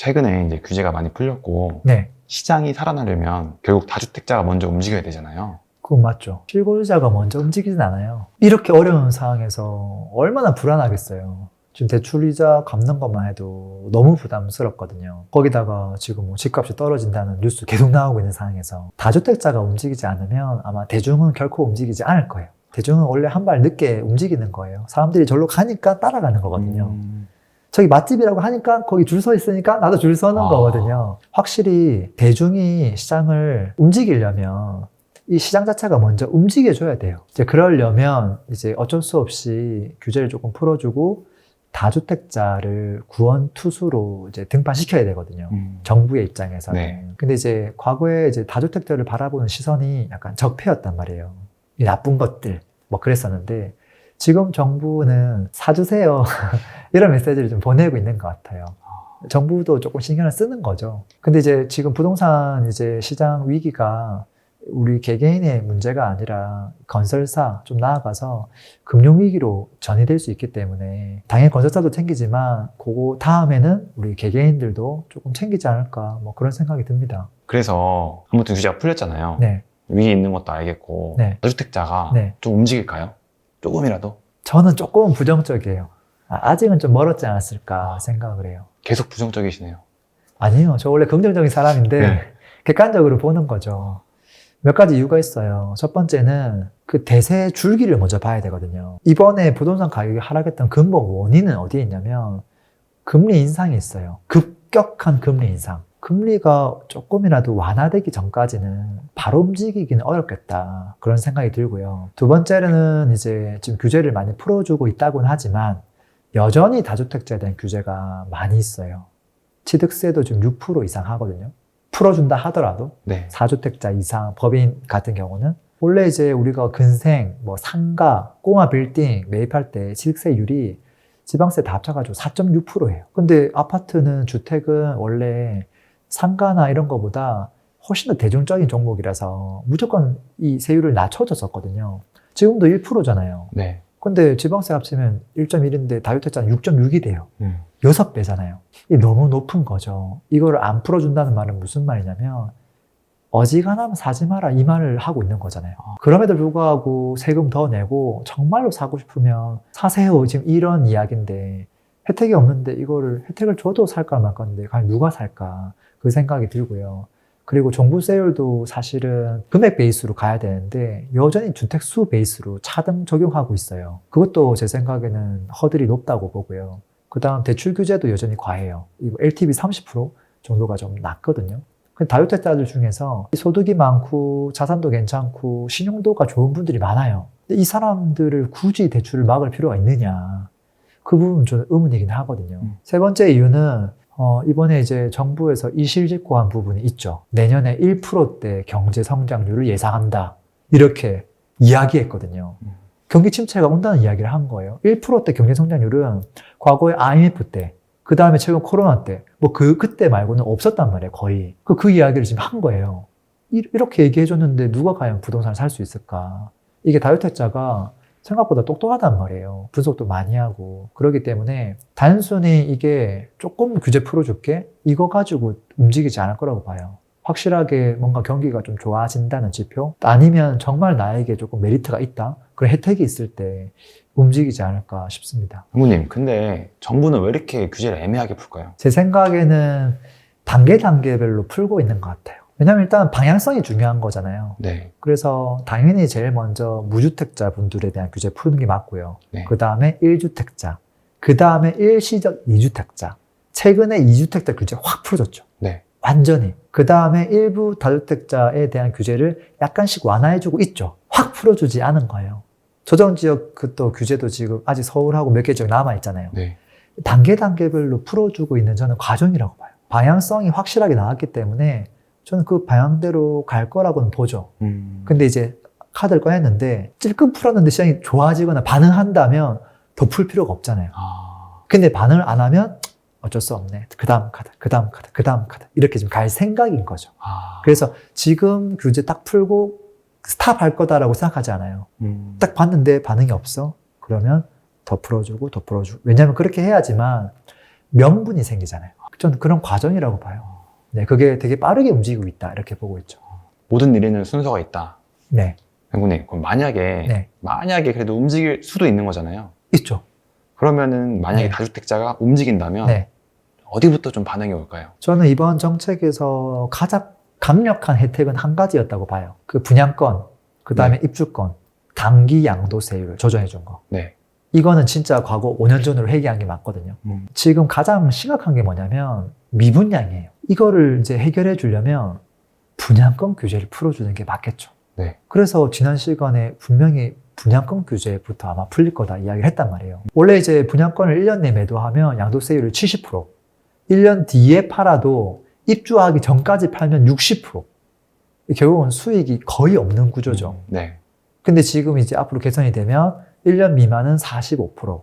최근에 이제 규제가 많이 풀렸고 네, 시장이 살아나려면 결국 다주택자가 먼저 움직여야 되잖아요. 그건 맞죠. 실거주자가 먼저 움직이진 않아요. 이렇게 어려운 상황에서 얼마나 불안하겠어요. 지금 대출이자 갚는 것만 해도 너무 부담스럽거든요. 거기다가 지금 뭐 집값이 떨어진다는 뉴스 계속 나오고 있는 상황에서 다주택자가 움직이지 않으면 아마 대중은 결코 움직이지 않을 거예요. 대중은 원래 한 발 늦게 움직이는 거예요. 사람들이 절로 가니까 따라가는 거거든요. 저기 맛집이라고 하니까 거기 줄 서 있으니까 나도 줄 서는 거거든요. 확실히 대중이 시장을 움직이려면 이 시장 자체가 먼저 움직여줘야 돼요. 이제 그러려면 이제 어쩔 수 없이 규제를 조금 풀어주고 다주택자를 구원투수로 이제 등판시켜야 되거든요. 정부의 입장에서는. 네. 근데 이제 과거에 이제 다주택자를 바라보는 시선이 약간 적폐였단 말이에요. 이 나쁜 것들 뭐 그랬었는데 지금 정부는 사주세요 이런 메시지를 좀 보내고 있는 것 같아요. 정부도 조금 신경을 쓰는 거죠. 근데 이제 지금 부동산 이제 시장 위기가 우리 개개인의 문제가 아니라 건설사 좀 나아가서 금융위기로 전이될 수 있기 때문에 당연히 건설사도 챙기지만 그거 다음에는 우리 개개인들도 조금 챙기지 않을까 뭐 그런 생각이 듭니다. 그래서 아무튼 규제가 풀렸잖아요. 네, 위기 있는 것도 알겠고 네. 다주택자가 네. 좀 움직일까요? 조금이라도? 저는 조금 부정적이에요. 아직은 좀 멀었지 않았을까 생각을 해요. 계속 부정적이시네요. 아니요, 저 원래 긍정적인 사람인데 네. 객관적으로 보는 거죠. 몇 가지 이유가 있어요. 첫 번째는 그 대세 줄기를 먼저 봐야 되거든요. 이번에 부동산 가격이 하락했던 근본 원인은 어디에 있냐면 금리 인상이 있어요. 급격한 금리 인상. 금리가 조금이라도 완화되기 전까지는 바로 움직이기는 어렵겠다. 그런 생각이 들고요. 두 번째는 이제 지금 규제를 많이 풀어주고 있다고는 하지만 여전히 다주택자에 대한 규제가 많이 있어요. 취득세도 지금 6% 이상 하거든요. 풀어준다 하더라도 네. 4주택자 이상 법인 같은 경우는 원래 이제 우리가 근생, 뭐 상가, 꼬마 빌딩 매입할 때 취득세율이 지방세 다 합쳐가지고 4.6%예요. 근데 아파트는 주택은 원래 상가나 이런 거보다 훨씬 더 대중적인 종목이라서 무조건 이 세율을 낮춰줬었거든요. 지금도 1%잖아요. 네. 근데 지방세 합치면 1.1인데 다주택자는 6.6이 돼요. 6배잖아요. 이게 너무 높은 거죠. 이거를 안 풀어준다는 말은 무슨 말이냐면 어지간하면 사지 마라 이 말을 하고 있는 거잖아요. 그럼에도 불구하고 세금 더 내고 정말로 사고 싶으면 사세요. 지금 이런 이야기인데 혜택이 없는데 이거를 혜택을 줘도 살까 말 건데 과연 누가 살까 그 생각이 들고요. 그리고 종부세율도 사실은 금액 베이스로 가야 되는데 여전히 주택수 베이스로 차등 적용하고 있어요. 그것도 제 생각에는 허들이 높다고 보고요. 그 다음 대출 규제도 여전히 과해요. LTV 30% 정도가 좀 낮거든요. 근데 다주택자들 중에서 소득이 많고 자산도 괜찮고 신용도가 좋은 분들이 많아요. 근데 이 사람들을 굳이 대출을 막을 필요가 있느냐. 그 부분은 저는 의문이긴 하거든요. 세 번째 이유는 이번에 이제 정부에서 이실직고한 부분이 있죠. 내년에 1%대 경제 성장률을 예상한다. 이렇게 이야기했거든요. 경기 침체가 온다는 이야기를 한 거예요. 1%대 경제 성장률은 과거에 IMF 때, 그 다음에 최근 코로나 때, 뭐 그때 말고는 없었단 말이에요, 거의. 그 이야기를 지금 한 거예요. 이렇게 얘기해줬는데 누가 과연 부동산을 살 수 있을까? 이게 다주택자가 생각보다 똑똑하단 말이에요. 분석도 많이 하고. 그렇기 때문에 단순히 이게 조금 규제 풀어줄게? 이거 가지고 움직이지 않을 거라고 봐요. 확실하게 뭔가 경기가 좀 좋아진다는 지표? 아니면 정말 나에게 조금 메리트가 있다? 그런 혜택이 있을 때 움직이지 않을까 싶습니다. 형님, 근데 정부는 왜 이렇게 규제를 애매하게 풀까요? 제 생각에는 단계별로 풀고 있는 것 같아요. 왜냐면 일단 방향성이 중요한 거잖아요. 네. 그래서 당연히 제일 먼저 무주택자 분들에 대한 규제 푸는 게 맞고요. 네. 그 다음에 1주택자, 그 다음에 일시적 2주택자. 최근에 2주택자 규제 확 풀어줬죠. 네. 완전히. 그 다음에 일부 다주택자에 대한 규제를 약간씩 완화해주고 있죠. 확 풀어주지 않은 거예요. 조정지역 또 규제도 지금 아직 서울하고 몇 개 지역 남아있잖아요. 네. 단계별로 풀어주고 있는 저는 과정이라고 봐요. 방향성이 확실하게 나왔기 때문에 저는 그 방향대로 갈 거라고는 보죠. 근데 이제 카드를 꺼냈는데 찔끔 풀었는데 시장이 좋아지거나 반응한다면 더 풀 필요가 없잖아요. 근데 반응을 안 하면 어쩔 수 없네. 그 다음 카드, 그 다음 카드, 그 다음 카드 이렇게 좀 갈 생각인 거죠. 그래서 지금 규제 딱 풀고 스탑할 거다라고 생각하지 않아요. 딱 봤는데 반응이 없어? 그러면 더 풀어주고 더 풀어주고. 왜냐하면 그렇게 해야지만 명분이 생기잖아요. 전 그런 과정이라고 봐요. 네, 그게 되게 빠르게 움직이고 있다 이렇게 보고 있죠. 모든 일에는 순서가 있다. 네, 행군님, 그럼 네, 만약에 그래도 움직일 수도 있는 거잖아요. 있죠. 그러면은 만약에 네. 다주택자가 움직인다면 네, 어디부터 좀 반응이 올까요? 저는 이번 정책에서 가장 강력한 혜택은 한 가지였다고 봐요. 그 분양권, 그 다음에 입주권, 단기 양도세율을 조정해 준 거. 네. 이거는 진짜 과거 5년 전으로 회귀한 게 맞거든요. 지금 가장 심각한 게 뭐냐면 미분양이에요. 이거를 이제 해결해 주려면 분양권 규제를 풀어주는 게 맞겠죠. 네. 그래서 지난 시간에 분명히 분양권 규제부터 아마 풀릴 거다 이야기를 했단 말이에요. 원래 이제 분양권을 1년 내에 매도하면 양도세율을 70%, 1년 뒤에 팔아도 입주하기 전까지 팔면 60%. 결국은 수익이 거의 없는 구조죠. 네. 근데 지금 이제 앞으로 개선이 되면 1년 미만은 45%,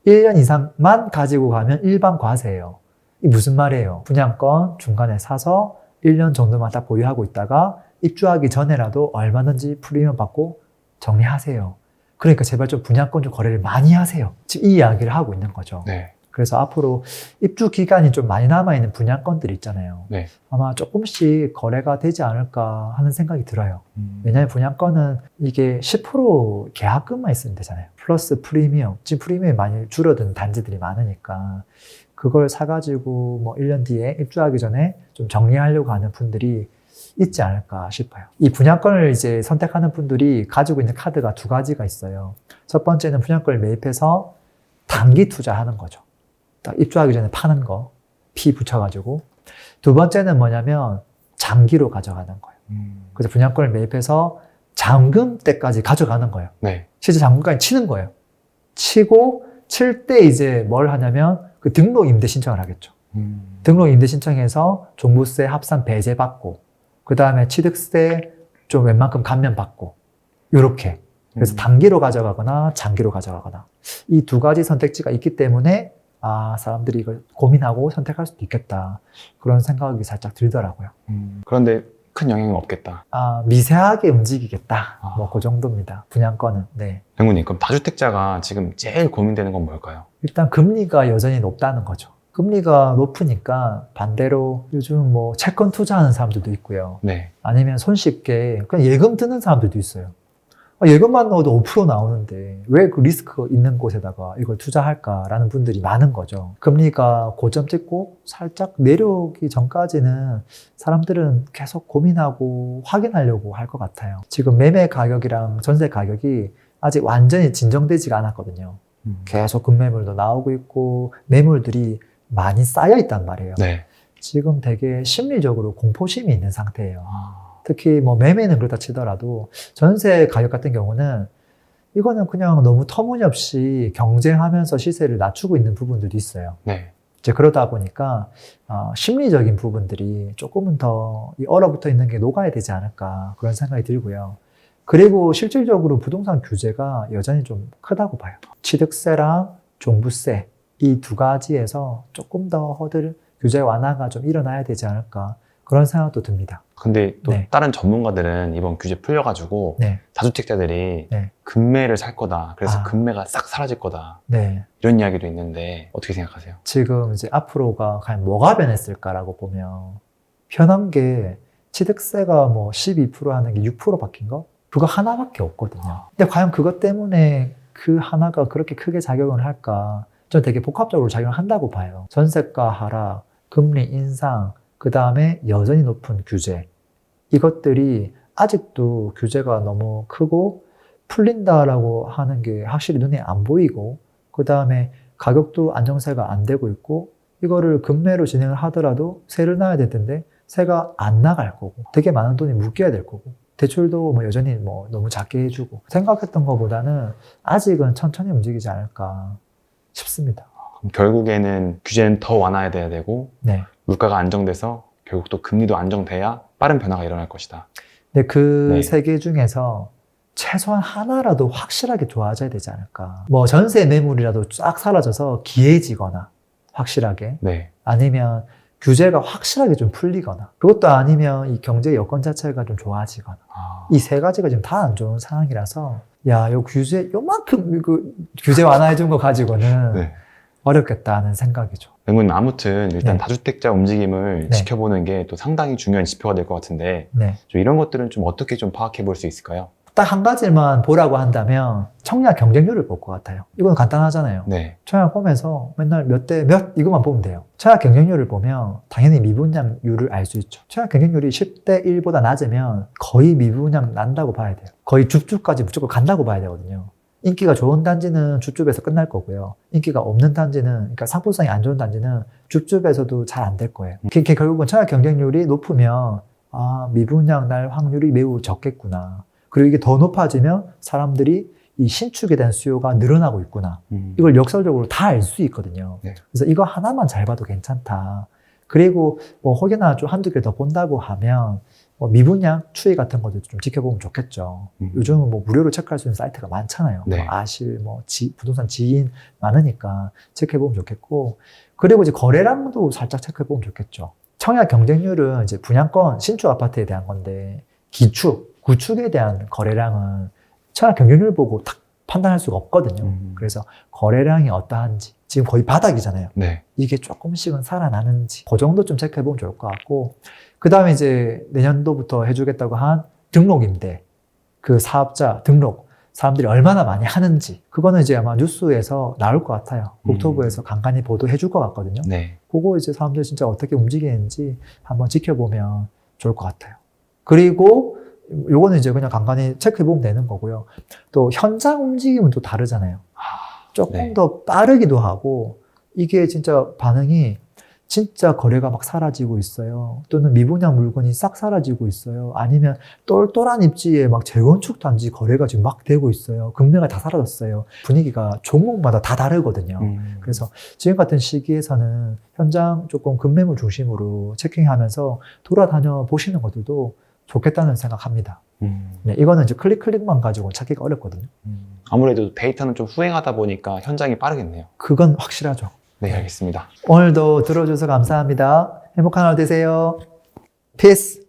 1년 이상만 가지고 가면 일반 과세예요. 이게 무슨 말이에요? 분양권 중간에 사서 1년 정도만 딱 보유하고 있다가 입주하기 전에라도 얼마든지 프리미엄 받고 정리하세요. 그러니까 제발 좀 분양권 좀 거래를 많이 하세요. 지금 이 이야기를 하고 있는 거죠. 네. 그래서 앞으로 입주 기간이 좀 많이 남아있는 분양권들이 있잖아요. 네. 아마 조금씩 거래가 되지 않을까 하는 생각이 들어요. 왜냐하면 분양권은 이게 10% 계약금만 있으면 되잖아요. 플러스 프리미엄. 지금 프리미엄이 많이 줄어든 단지들이 많으니까 그걸 사가지고 뭐 1년 뒤에 입주하기 전에 좀 정리하려고 하는 분들이 있지 않을까 싶어요. 이 분양권을 이제 선택하는 분들이 가지고 있는 카드가 두 가지가 있어요. 첫 번째는 분양권을 매입해서 단기 투자하는 거죠. 딱 입주하기 전에 파는 거, 피 붙여가지고. 두 번째는 뭐냐면 장기로 가져가는 거예요. 그래서 분양권을 매입해서 잔금 때까지 가져가는 거예요. 네. 실제 잔금까지 치는 거예요. 치고 칠 때 이제 뭘 하냐면 그 등록 임대 신청을 하겠죠. 등록 임대 신청해서 종부세 합산 배제 받고, 그 다음에 취득세 좀 웬만큼 감면 받고, 요렇게. 그래서 단기로 가져가거나 장기로 가져가거나. 이 두 가지 선택지가 있기 때문에 사람들이 이걸 고민하고 선택할 수도 있겠다. 그런 생각이 살짝 들더라고요. 그런데 큰 영향은 없겠다. 미세하게 움직이겠다. 뭐 그 정도입니다. 분양권은. 네. 행군님, 그럼 다주택자가 지금 제일 고민되는 건 뭘까요? 일단 금리가 여전히 높다는 거죠. 금리가 높으니까 반대로 요즘 뭐 채권 투자하는 사람들도 있고요. 네. 아니면 손쉽게 그냥 예금 드는 사람들도 있어요. 예금만 넣어도 5% 나오는데 왜 그 리스크 있는 곳에다가 이걸 투자할까라는 분들이 많은 거죠. 금리가 고점 찍고 살짝 내려오기 전까지는 사람들은 계속 고민하고 확인하려고 할 것 같아요. 지금 매매 가격이랑 전세 가격이 아직 완전히 진정되지가 않았거든요. 계속 급매물도 나오고 있고 매물들이 많이 쌓여 있단 말이에요. 네. 지금 되게 심리적으로 공포심이 있는 상태예요. 특히 뭐 매매는 그렇다 치더라도 전세 가격 같은 경우는 이거는 그냥 너무 터무니없이 경쟁하면서 시세를 낮추고 있는 부분들도 있어요. 네. 이제 그러다 보니까 심리적인 부분들이 조금은 더 이 얼어붙어 있는 게 녹아야 되지 않을까 그런 생각이 들고요. 그리고 실질적으로 부동산 규제가 여전히 좀 크다고 봐요. 취득세랑 종부세 이 두 가지에서 조금 더 허들 규제 완화가 좀 일어나야 되지 않을까 그런 생각도 듭니다. 근데 또 네. 다른 전문가들은 이번 규제 풀려가지고 네. 다주택자들이 네. 금매를 살 거다. 그래서 아. 금매가 싹 사라질 거다. 네. 이런 이야기도 있는데 어떻게 생각하세요? 지금 이제 앞으로가 과연 뭐가 변했을까라고 보면 편한 게 취득세가 뭐 12% 하는 게 6% 바뀐 거? 그거 하나밖에 없거든요. 근데 과연 그것 때문에 그 하나가 그렇게 크게 작용을 할까? 저는 되게 복합적으로 작용을 한다고 봐요. 전세가 하락, 금리 인상, 그 다음에 여전히 높은 규제. 이것들이 아직도 규제가 너무 크고 풀린다라고 하는 게 확실히 눈에 안 보이고, 그 다음에 가격도 안정세가 안 되고 있고, 이거를 금매로 진행을 하더라도 세를 놔야 될 텐데 세가 안 나갈 거고, 되게 많은 돈이 묶여야 될 거고, 대출도 뭐 여전히 뭐 너무 작게 해주고, 생각했던 것보다는 아직은 천천히 움직이지 않을까 싶습니다. 그럼 결국에는 규제는 더 완화돼야 되고 네. 물가가 안정돼서 결국 또 금리도 안정돼야 빠른 변화가 일어날 것이다. 근데 그 네. 세 개 중에서 최소한 하나라도 확실하게 좋아져야 되지 않을까. 뭐 전세 매물이라도 쫙 사라져서 기해지거나 확실하게, 네. 아니면 규제가 확실하게 좀 풀리거나, 그것도 아니면 이 경제 여건 자체가 좀 좋아지거나, 이 세 가지가 지금 다 안 좋은 상황이라서 야, 요 규제 요만큼 그 규제 완화해 준 거 가지고는 네. 어렵겠다는 생각이죠. 그러면 아무튼 일단 네. 다주택자 움직임을 네. 지켜보는 게 또 상당히 중요한 지표가 될 것 같은데 네. 좀 이런 것들은 좀 어떻게 좀 파악해 볼 수 있을까요? 딱 한 가지만 보라고 한다면 청약 경쟁률을 볼 것 같아요. 이건 간단하잖아요. 네. 청약 보면서 맨날 몇 대 몇 이것만 보면 돼요. 청약 경쟁률을 보면 당연히 미분양률을 알 수 있죠. 청약 경쟁률이 10대 1보다 낮으면 거의 미분양 난다고 봐야 돼요. 거의 줍줍까지 무조건 간다고 봐야 되거든요. 인기가 좋은 단지는 줍줍에서 끝날 거고요. 인기가 없는 단지는, 그러니까 상품성이 안 좋은 단지는 줍줍에서도 잘 안 될 거예요. 결국은 청약 경쟁률이 높으면 미분양 날 확률이 매우 적겠구나. 그리고 이게 더 높아지면 사람들이 이 신축에 대한 수요가 늘어나고 있구나. 이걸 역설적으로 다 알 수 있거든요. 네. 그래서 이거 하나만 잘 봐도 괜찮다. 그리고 혹여나 좀 한두 개 더 본다고 하면 미분양 추이 같은 것도 좀 지켜보면 좋겠죠. 요즘은 무료로 체크할 수 있는 사이트가 많잖아요. 네. 아실, 부동산 지인 많으니까 체크해보면 좋겠고. 그리고 이제 거래량도 살짝 체크해보면 좋겠죠. 청약 경쟁률은 이제 분양권, 신축 아파트에 대한 건데, 구축에 대한 거래량은 청약 경쟁률 보고 딱 판단할 수가 없거든요. 그래서 거래량이 어떠한지, 지금 거의 바닥이잖아요. 네. 이게 조금씩은 살아나는지, 그 정도 좀 체크해보면 좋을 것 같고, 그 다음에 이제 내년도부터 해주겠다고 한 등록임대, 그 사업자 등록, 사람들이 얼마나 많이 하는지, 그거는 이제 아마 뉴스에서 나올 것 같아요. 국토부에서 간간히 보도해 줄 것 같거든요. 네. 그거 이제 사람들이 진짜 어떻게 움직이는지 한번 지켜보면 좋을 것 같아요. 그리고 요거는 이제 그냥 간간히 체크해보면 되는 거고요. 또 현장 움직임은 또 다르잖아요. 조금 네. 더 빠르기도 하고, 이게 진짜 반응이 진짜 거래가 막 사라지고 있어요. 또는 미분양 물건이 싹 사라지고 있어요. 아니면 똘똘한 입지에 막 재건축 단지 거래가 지금 막 되고 있어요. 금매가 다 사라졌어요. 분위기가 종목마다 다 다르거든요. 그래서 지금 같은 시기에서는 현장 조금 급매물 중심으로 체킹하면서 돌아다녀 보시는 것들도 좋겠다는 생각합니다. 네, 이거는 이제 클릭만 가지고 찾기가 어렵거든요. 아무래도 데이터는 좀 후행하다 보니까 현장이 빠르겠네요. 그건 확실하죠. 네, 알겠습니다. 오늘도 들어줘서 감사합니다. 행복한 하루 되세요. 피스!